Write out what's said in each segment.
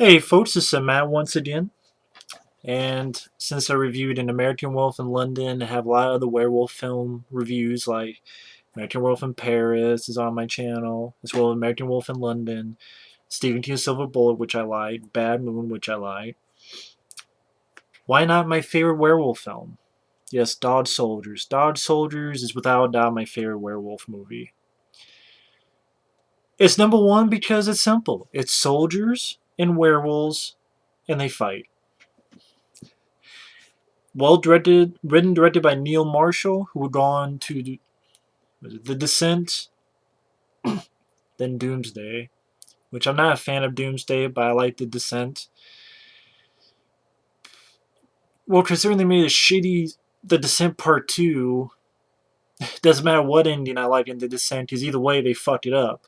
Hey folks, this is Matt once again, and since I reviewed an American Werewolf in London, I have a lot of other werewolf film reviews like American Werewolf in Paris is on my channel, as well as American Wolf in London, Stephen King's Silver Bullet, which I like, Bad Moon, which I like. Why not my favorite werewolf film? Yes, Dog Soldiers. Dog Soldiers is without a doubt my favorite werewolf movie. It's number one because it's simple. It's soldiers and werewolves, and they fight. Well directed, written directed by Neil Marshall, who would go on to The Descent, then Doomsday, which I'm not a fan of Doomsday, but I like The Descent. Well, considering they made a shitty The Descent Part 2, doesn't matter what ending I like in The Descent, because either way they fucked it up.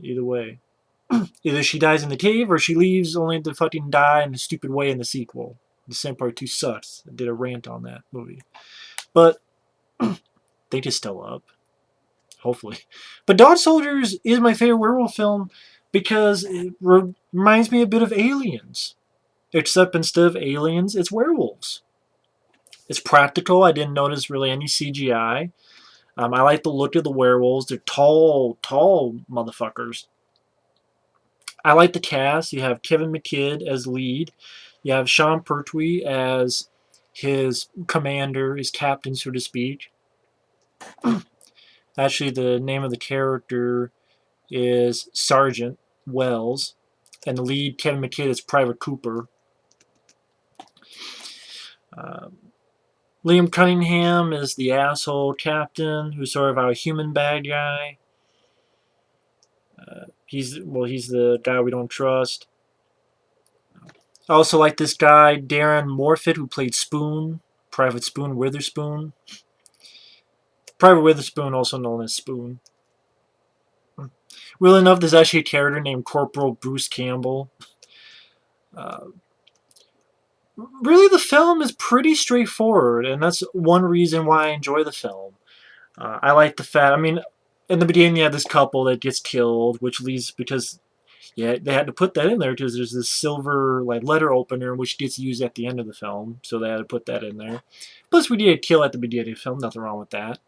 Either way. Either she dies in the cave or she leaves only to fucking die in a stupid way in the sequel. Descent Part 2 sucks. I did a rant on that movie. But they just still up. Hopefully. But Dog Soldiers is my favorite werewolf film because it reminds me a bit of Aliens. Except instead of aliens, it's werewolves. It's practical. I didn't notice really any CGI. I like the look of the werewolves. They're tall, tall motherfuckers. I like the cast. You have Kevin McKidd as lead. You have Sean Pertwee as his commander, his captain, so to speak. Actually, the name of the character is Sergeant Wells, and the lead, Kevin McKidd, is Private Cooper. Liam Cunningham is the asshole captain, who's sort of our human bad guy. He's the guy we don't trust. I also like this guy, Darren Morfitt, who played Spoon, Private Spoon Witherspoon. Private Witherspoon, also known as Spoon. Really enough, there's actually a character named Corporal Bruce Campbell. Really, the film is pretty straightforward, and that's one reason why I enjoy the film. I like the fact, I mean, in the beginning you have this couple that gets killed, which leads, because yeah, they had to put that in there because there's this silver like letter opener which gets used at the end of the film, so they had to put that in there. Plus, we did a kill at the beginning of the film, nothing wrong with that.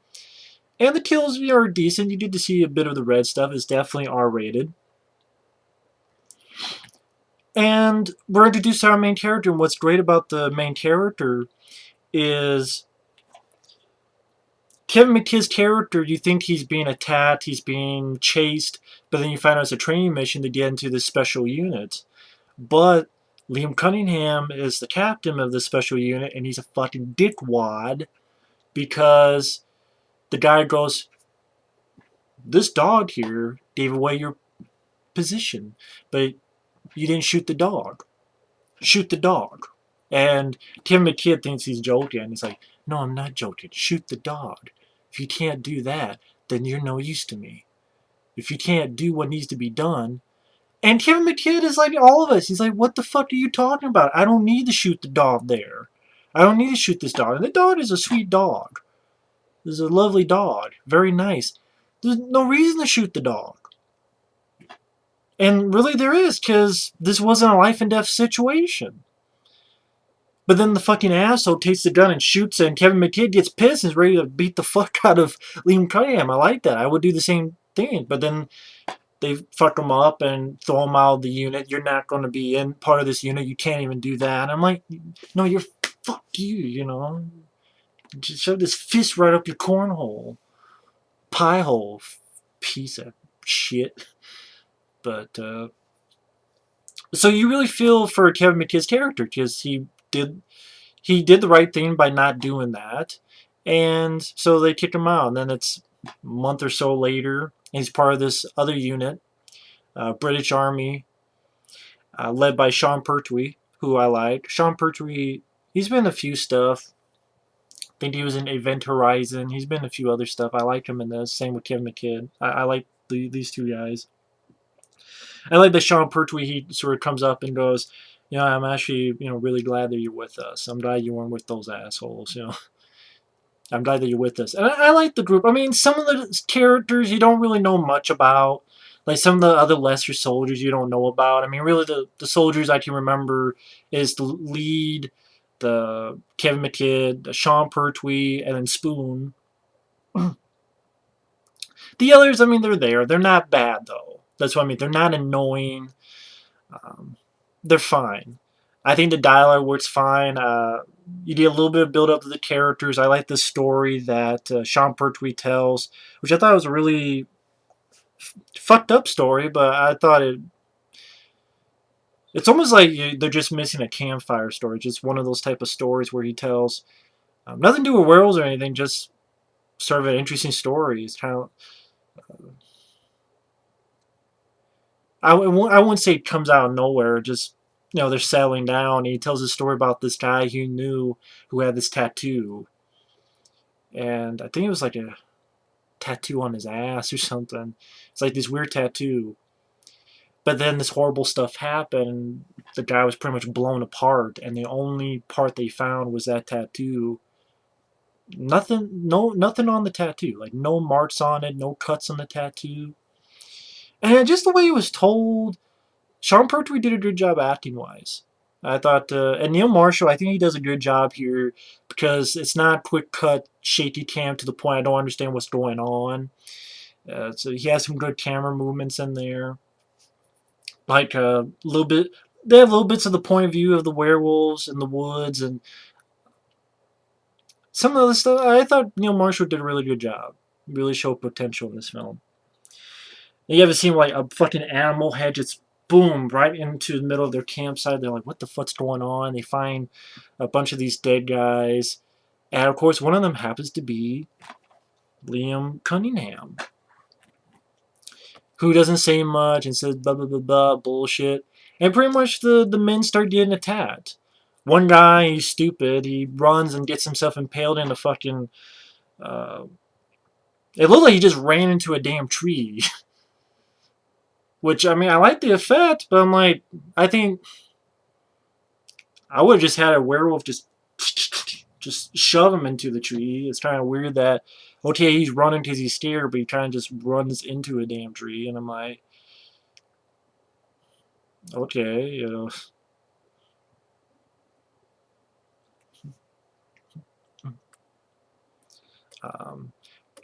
And the kills are decent. You get to see a bit of the red stuff. It's definitely R-rated. And we're introduced to our main character, and what's great about the main character is Kevin McKidd's character, you think he's being attacked, he's being chased, but then you find out it's a training mission to get into this special unit. But Liam Cunningham is the captain of the special unit, and he's a fucking dickwad because the guy goes, this dog here gave away your position, but you didn't shoot the dog. Shoot the dog. And Kevin McKidd thinks he's joking. He's like, no, I'm not joking. Shoot the dog. If you can't do that, then you're no use to me. If you can't do what needs to be done. And Kevin McKidd is like all of us. He's like, what the fuck are you talking about? I don't need to shoot the dog there. I don't need to shoot this dog. And the dog is a sweet dog. This is a lovely dog. Very nice. There's no reason to shoot the dog. And really there is, because this wasn't a life and death situation. But then the fucking asshole takes the gun and shoots it, and Kevin McKidd gets pissed and is ready to beat the fuck out of Liam Cunningham. I like that. I would do the same thing. But then they fuck him up and throw him out of the unit. You're not going to be in part of this unit. You can't even do that. And I'm like, no, you're fuck you, you know. Just shove this fist right up your cornhole. Pie hole. Piece of shit. But, so you really feel for Kevin McKidd's character, because he did the right thing by not doing that. And so they kick him out. And then it's a month or so later, and he's part of this other unit, British Army, led by Sean Pertwee, who I like. Sean Pertwee, he's been in a few stuff. I think he was in Event Horizon. He's been in a few other stuff. I like him in this. Same with Kevin McKidd. I like these two guys. I like that Sean Pertwee, he sort of comes up and goes, you know, I'm actually, you know, really glad that you're with us. I'm glad you weren't with those assholes, you know. I'm glad that you're with us. And I like the group. I mean, some of the characters you don't really know much about. like some of the other lesser soldiers you don't know about. I mean, really, the soldiers I can remember is the lead, the Kevin McKidd, the Sean Pertwee, and then Spoon. The others, I mean, they're there. They're not bad though. That's what I mean. They're not annoying. Um, they're fine. I think the dialogue works fine. You get a little bit of build up to the characters. I like the story that Sean Pertwee tells, which I thought was a really fucked up story, but I thought it's almost like they're just missing a campfire story. Just one of those type of stories where he tells nothing to do with werewolves or anything, just sort of an interesting story. It's kind of I wouldn't say it comes out of nowhere. Just they're settling down. And he tells a story about this guy he knew who had this tattoo, and I think it was like a tattoo on his ass or something. It's like this weird tattoo. But then this horrible stuff happened. The guy was pretty much blown apart, and the only part they found was that tattoo. Nothing on the tattoo. Like no marks on it, no cuts on the tattoo. And just the way it was told, Sean Pertwee did a good job acting wise. I thought, and Neil Marshall, I think he does a good job here because it's not quick cut, shaky cam to the point I don't understand what's going on. So he has some good camera movements in there. Like a little bit, they have little bits of the point of view of the werewolves in the woods and some of the stuff. I thought Neil Marshall did a really good job. Really showed potential in this film. And you ever seen like a fucking animal head just boom right into the middle of their campsite? They're like, what the fuck's going on? They find a bunch of these dead guys. And of course, one of them happens to be Liam Cunningham, who doesn't say much and says blah blah blah blah bullshit. And pretty much the men start getting attacked. One guy, he's stupid. He runs and gets himself impaled in a fucking. It looked like he just ran into a damn tree. Which I mean, I like the effect, but I'm like, I think I would have just had a werewolf just shove him into the tree. It's kind of weird that okay, he's running because he's scared, but he kind of just runs into a damn tree, and I'm like, okay,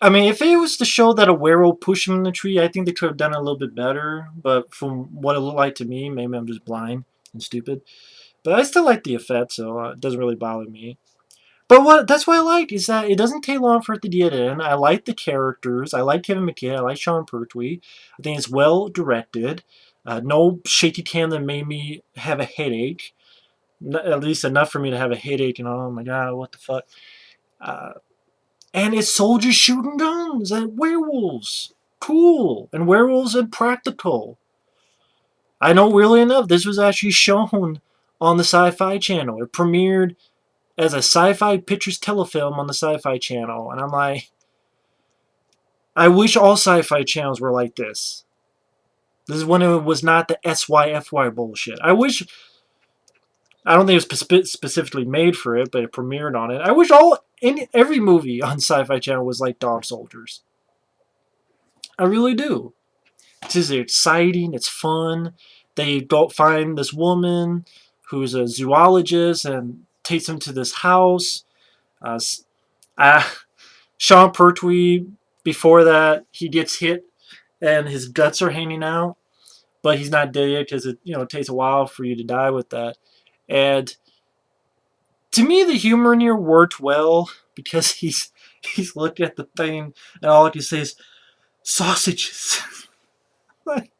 I mean, if it was to show that a werewolf pushed him in the tree, I think they could have done it a little bit better. But from what it looked like to me, maybe I'm just blind and stupid. But I still like the effect, so it doesn't really bother me. But that's what I like is that it doesn't take long for it to get in. I like the characters. I like Kevin McKidd. I like Sean Pertwee. I think it's well directed. No shaky cam that made me have a headache. At least enough for me to have a headache and oh my god, what the fuck. Uh, and it's soldiers shooting guns at werewolves. Cool. And werewolves are practical. I know, weirdly enough, this was actually shown on the Sci-Fi Channel. It premiered as a sci-fi pictures telefilm on the Sci-Fi Channel. And I'm like, I wish all sci-fi channels were like this. This is when it was not the SYFY bullshit. I don't think it was specifically made for it, but it premiered on it. I wish every movie on Sci-Fi Channel was like Dog Soldiers. I really do. It's just exciting. It's fun. They go find this woman who's a zoologist and takes them to this house. Uh, Sean Pertwee, before that, he gets hit and his guts are hanging out, but he's not dead yet because it takes a while for you to die with that. And to me, the humor in here worked well because he's looking at the thing and all he can say is sausages. Like,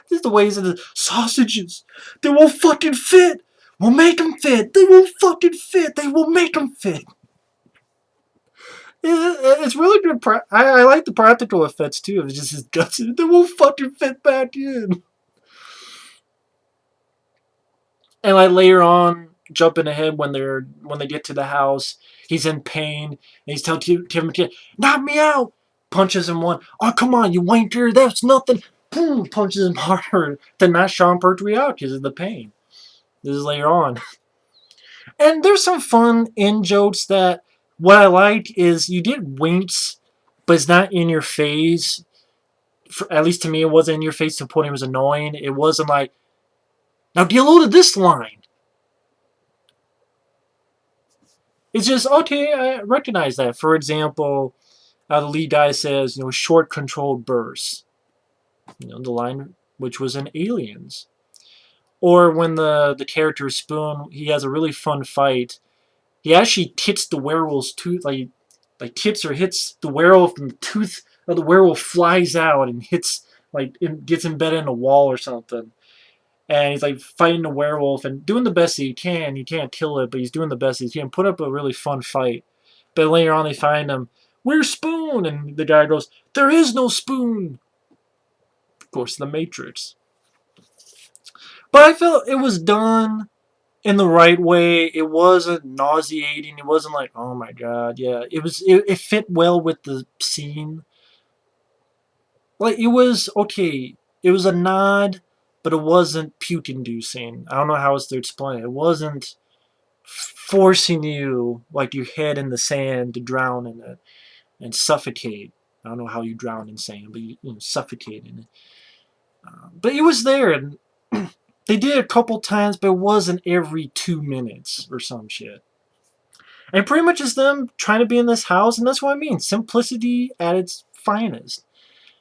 just the ways of the sausages. They won't fucking fit. We'll make them fit. They won't fucking fit. They will make them fit. It's really good. I like the practical effects too. It's just his guts. They won't fucking fit back in. And like later on, jumping ahead when they get to the house, he's in pain and he's telling Kevin McKidd, "Knock me out!" Punches him one. "Oh come on, you wanker! That's nothing." Boom! Punches him harder to knock Sean Pertwee out because of the pain. This is later on. And there's some fun in jokes that what I like is you get winks, but it's not in your face. at least to me, it wasn't in your face to the point it was annoying. It wasn't like, now get a load of this line. It's just, okay, I recognize that. For example, the lead guy says, short controlled bursts. The line which was in Aliens. Or when the character Spoon, he has a really fun fight. He actually hits the werewolf's tooth, like tips or hits the werewolf, and the tooth of the werewolf flies out and hits, like, it gets embedded in a wall or something. And he's like fighting the werewolf and doing the best he can. He can't kill it, but he's doing the best he can. Put up a really fun fight. But later on, they find him. Where's Spoon? And the guy goes, there is no Spoon. Of course, the Matrix. But I felt it was done in the right way. It wasn't nauseating. It wasn't like, oh my god, yeah. It fit well with the scene. Like, it was okay. It was a nod, but it wasn't puke-inducing. I don't know how else to explain it. It wasn't forcing you, like, your head in the sand to drown in it and suffocate. I don't know how you drown in sand, but you suffocate in it. But it was there, and they did it a couple times, but it wasn't every 2 minutes or some shit. And pretty much it's them trying to be in this house, and that's what I mean. Simplicity at its finest.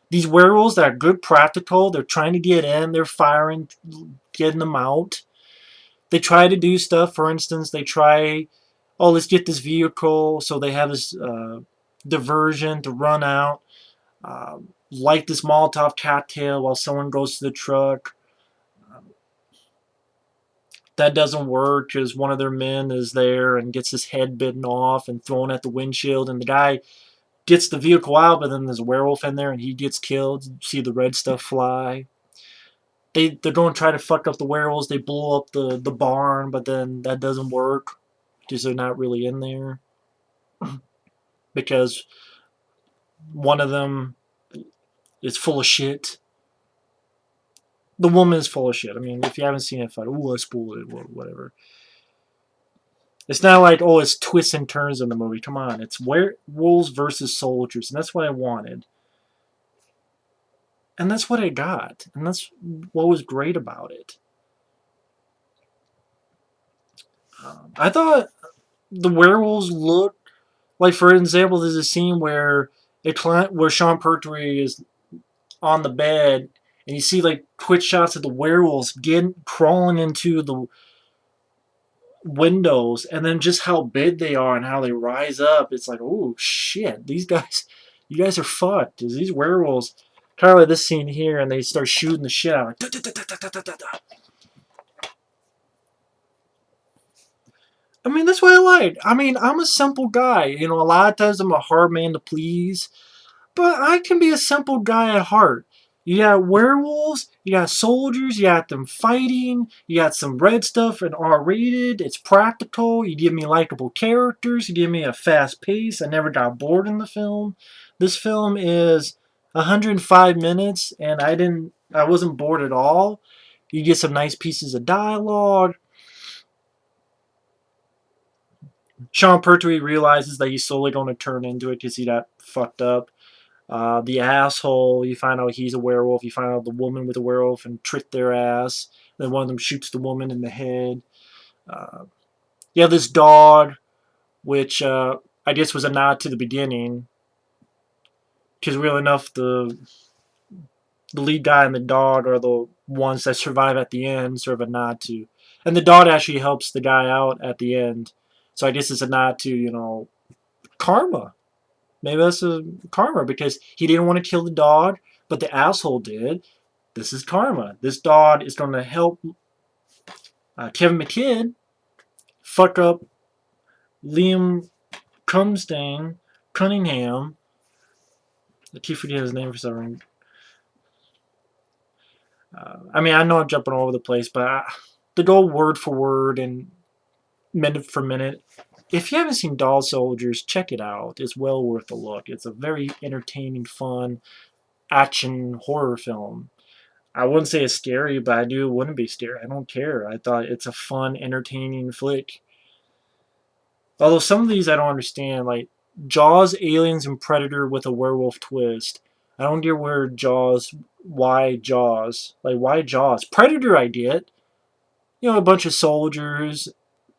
These werewolves that are good practical, they're trying to get in, they're firing, getting them out. They try to do stuff. For instance, they try, oh, let's get this vehicle, so they have this diversion to run out, light this Molotov cocktail while someone goes to the truck. That doesn't work because one of their men is there and gets his head bitten off and thrown at the windshield, and the guy gets the vehicle out, but then there's a werewolf in there and he gets killed. You see the red stuff fly. They're going to try to fuck up the werewolves. They blow up the barn, but then that doesn't work because they're not really in there. Because one of them is full of shit. The woman is full of shit. I mean, if you haven't seen it, I spoiled it, whatever. It's not like, oh, it's twists and turns in the movie. Come on, it's werewolves versus soldiers, and that's what I wanted. And that's what I got. And that's what was great about it. I thought the werewolves looked like, for example, there's a scene where Sean Pertwee is on the bed, and you see like quick shots of the werewolves crawling into the windows, and then just how big they are and how they rise up. It's like, oh shit, these guys, you guys are fucked. These werewolves, kind of like this scene here, and they start shooting the shit out. I mean, that's what I like. I mean, I'm a simple guy. A lot of times I'm a hard man to please. But I can be a simple guy at heart. You got werewolves, you got soldiers, you got them fighting, you got some red stuff and R-rated, it's practical, you give me likable characters, you give me a fast pace, I never got bored in the film. This film is 105 minutes, and I wasn't bored at all. You get some nice pieces of dialogue. Sean Pertwee realizes that he's slowly going to turn into it because he got fucked up. The asshole, you find out he's a werewolf. You find out the woman with a werewolf and trick their ass. Then one of them shoots the woman in the head. You have this dog, which I guess was a nod to the beginning. Because real enough, the lead guy and the dog are the ones that survive at the end, sort of a nod to. And the dog actually helps the guy out at the end. So I guess it's a nod to, karma. Maybe that's a karma because he didn't want to kill the dog, but the asshole did. This is karma. This dog is going to help Kevin McKidd fuck up Liam Cunningham. I keep forgetting his name for some reason. I mean, I know I'm jumping all over the place, but to go word for word and minute for minute, if you haven't seen Doll Soldiers, check it out. It's well worth a look. It's a very entertaining, fun, action horror film. I wouldn't say it's scary, but I wouldn't be scary. I don't care. I thought it's a fun, entertaining flick. Although some of these I don't understand, like Jaws, Aliens, and Predator with a werewolf twist. I don't get where Jaws. Why Jaws? Like, why Jaws? Predator, I get. You know, a bunch of soldiers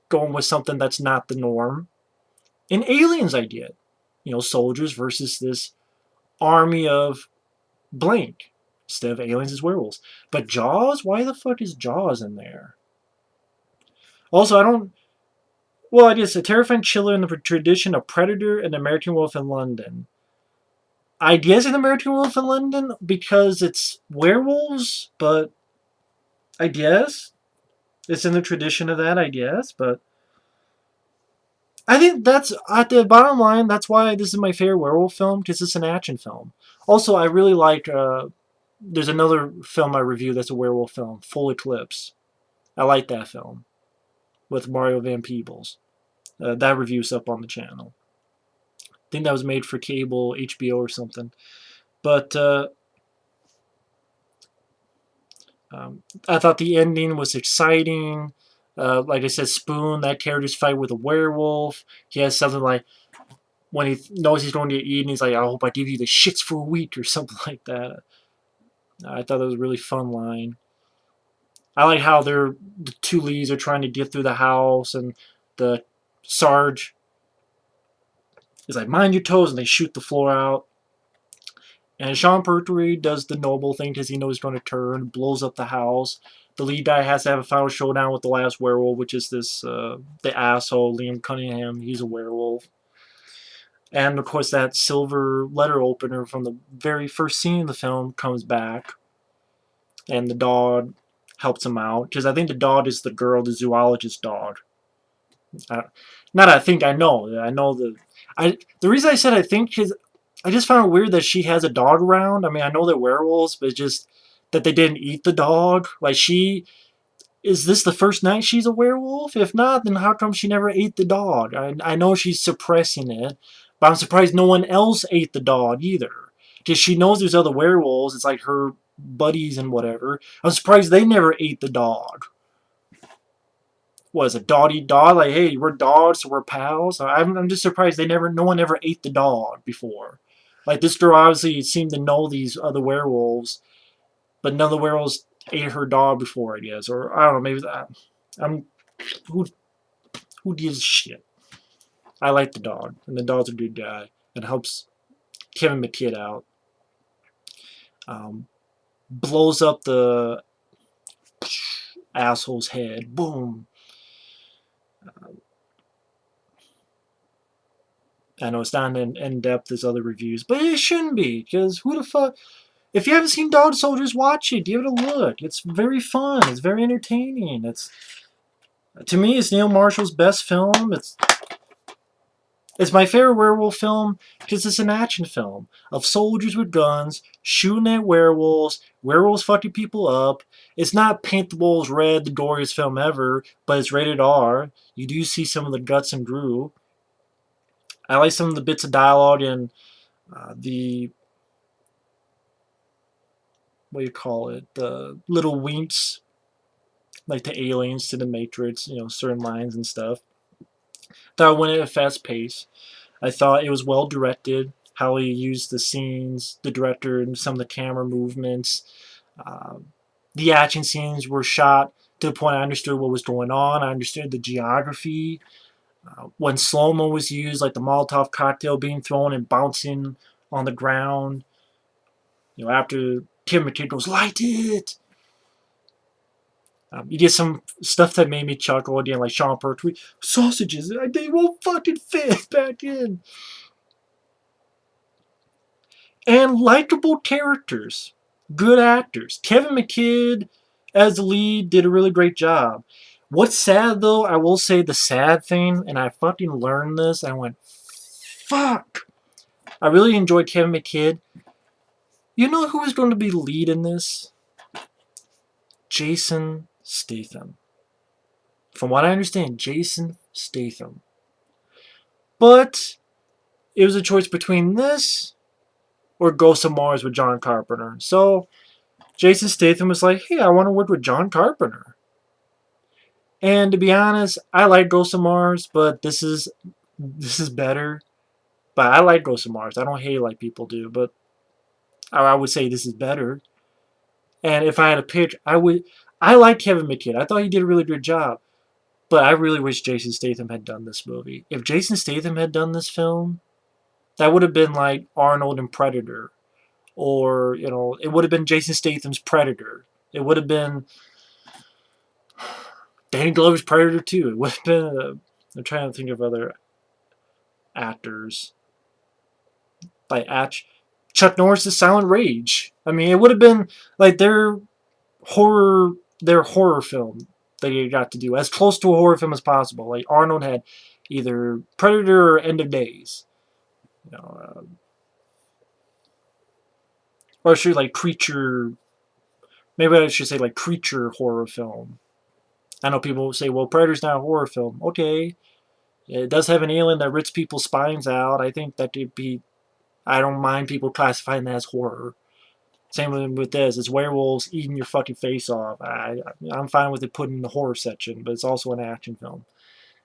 going with something that's not the norm. And Aliens, I get. You know, soldiers versus this army of blank. Instead of aliens, it's werewolves. But Jaws? Why the fuck is Jaws in there? Also, I don't. Well, I guess a terrifying chiller in the tradition of Predator and American Wolf in London. I guess an American Wolf in London because it's werewolves, but I guess it's in the tradition of that. I guess, but I think that's at the bottom line. That's why this is my favorite werewolf film because it's an action film. Also, I really like. There's another film I review that's a werewolf film, Full Eclipse. I like that film with Mario Van Peebles. That review's up on the channel. I think that was made for cable, HBO, or something. But I thought the ending was exciting. Like I said, Spoon, that character's fight with a werewolf. He has something like, when he knows he's going to get eaten, he's like, I hope I give you the shits for a week, or something like that. I thought that was a really fun line. I like how the two leads are trying to get through the house, and the Sarge is like, mind your toes, and they shoot the floor out. And Sean Pertwee does the noble thing because he knows he's going to turn, blows up the house. The lead guy has to have a final showdown with the last werewolf, which is this the asshole Liam Cunningham. He's a werewolf. And of course, that silver letter opener from the very first scene of the film comes back, and the dog helps him out because I think the dog is the girl, the zoologist dog. Not I think, I know. I know the reason I said I think because I just found it weird that she has a dog around. I mean, I know they're werewolves, but it's just that they didn't eat the dog. Like, is this the first night she's a werewolf? If not, then how come she never ate the dog? I know she's suppressing it, but I'm surprised no one else ate the dog either. Because she knows there's other werewolves. It's like her buddies and whatever. I'm surprised they never ate the dog. Was a dog eat dog? Like, hey, we're dogs, so we're pals. I'm just surprised no one ever ate the dog before. Like, this girl obviously seemed to know these other werewolves, but none of the werewolves ate her dog before, I guess. Or, I don't know, maybe that. I'm, who, who gives a shit? I like the dog, and the dog's a good guy, and helps Kevin McKidd out. Blows up the asshole's head. Boom. I know it's not in depth as other reviews, but it shouldn't be, because who the fuck. If you haven't seen Dog Soldiers, watch it. Give it a look. It's very fun. It's very entertaining. To me, it's Neil Marshall's best film. It's my favorite werewolf film because it's an action film of soldiers with guns shooting at werewolves. Werewolves fucking people up. It's not Paint the Walls Red, the goriest film ever, but it's rated R. You do see some of the guts and gru. I like some of the bits of dialogue and the, what do you call it, the little winks, like the aliens to the Matrix, you know, certain lines and stuff. Thought it went at a fast pace. I thought it was well directed, how he used the scenes, the director, and some of the camera movements. The action scenes were shot to the point I understood what was going on. I understood the geography. When slow-mo was used, like the Molotov cocktail being thrown and bouncing on the ground, you know, after Kevin McKidd goes, light it! You get some stuff that made me chuckle again, like Sean Pertwee, sausages, they won't fucking fit back in. And likable characters, good actors. Kevin McKidd as the lead did a really great job. What's sad though, I will say the sad thing, and I fucking learned this, I went, fuck. I really enjoyed Kevin McKidd. You know who is going to be the lead in this? Jason Statham. From what I understand, Jason Statham. But it was a choice between this or Ghost of Mars with John Carpenter. So Jason Statham was like, hey, I want to work with John Carpenter. And to be honest, I like Ghost of Mars, but this is better. But I like Ghost of Mars. I don't hate it like people do, but I would say this is better. And if I had a pitch, I would. I like Kevin McKidd. I thought he did a really good job. But I really wish Jason Statham had done this movie. If Jason Statham had done this film, that would have been like Arnold and Predator. Or, it would have been Jason Statham's Predator. It would have been Danny Glover's Predator 2. It would have been, I'm trying to think of other actors. Like Chuck Norris' Silent Rage. I mean, it would have been like their horror film that you got to do as close to a horror film as possible. Like Arnold had either Predator or End of Days, or I should like Creature. Maybe I should say like Creature horror film. I know people say, well, Predator's not a horror film. Okay, it does have an alien that rips people's spines out. I think that could be. I don't mind people classifying that as horror. Same with this. It's werewolves eating your fucking face off. I'm fine with it put in the horror section, but it's also an action film.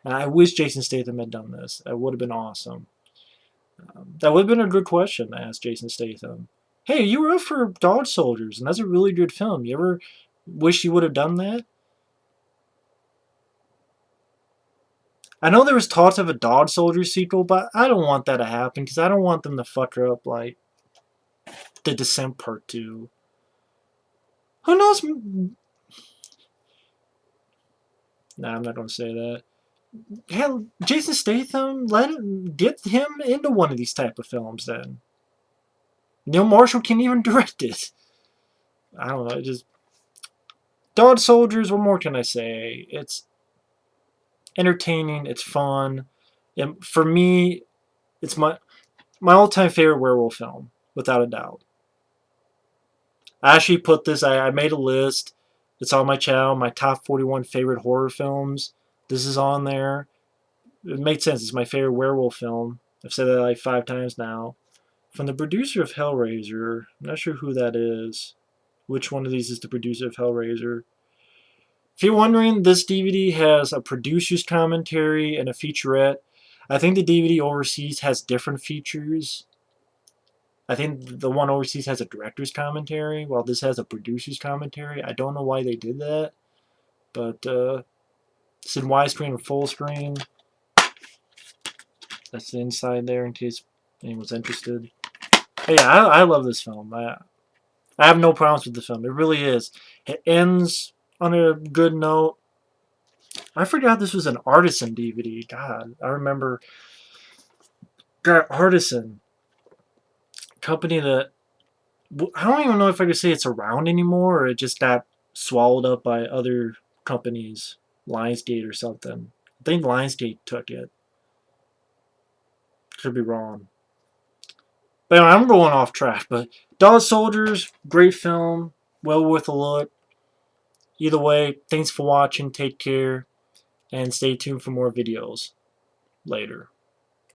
And I wish Jason Statham had done this. That would have been awesome. That would have been a good question to ask Jason Statham. Hey, you were up for Dog Soldiers, and that's a really good film. You ever wish you would have done that? I know there was talks of a Dog Soldiers sequel, but I don't want that to happen because I don't want them to fuck her up like The Descent Part 2. Who knows? Nah, I'm not going to say that. Hell, Jason Statham, get him into one of these type of films then. Neil Marshall can't even direct it. I don't know, just... Dog Soldiers, what more can I say? It's entertaining, it's fun. And for me, it's my all-time favorite werewolf film, without a doubt. I actually put this, I made a list. It's on my channel, my top 41 favorite horror films. This is on there. It makes sense. It's my favorite werewolf film. I've said that like 5 times now. From the producer of Hellraiser. I'm not sure who that is. Which one of these is the producer of Hellraiser? If you're wondering, this DVD has a producer's commentary and a featurette. I think the DVD overseas has different features. I think the one overseas has a director's commentary, while this has a producer's commentary. I don't know why they did that. But it's in widescreen and full screen. That's the inside there in case anyone's interested. But yeah, I love this film. I have no problems with the film. It really is. It ends on a good note. I forgot this was an Artisan DVD. God, I remember. God, Artisan. Company that... I don't even know if I could say it's around anymore, or it just got swallowed up by other companies. Lionsgate or something. I think Lionsgate took it. Could be wrong. But anyway, I'm going off track. But Dog Soldiers, great film. Well worth a look. Either way, thanks for watching. Take care. And stay tuned for more videos later.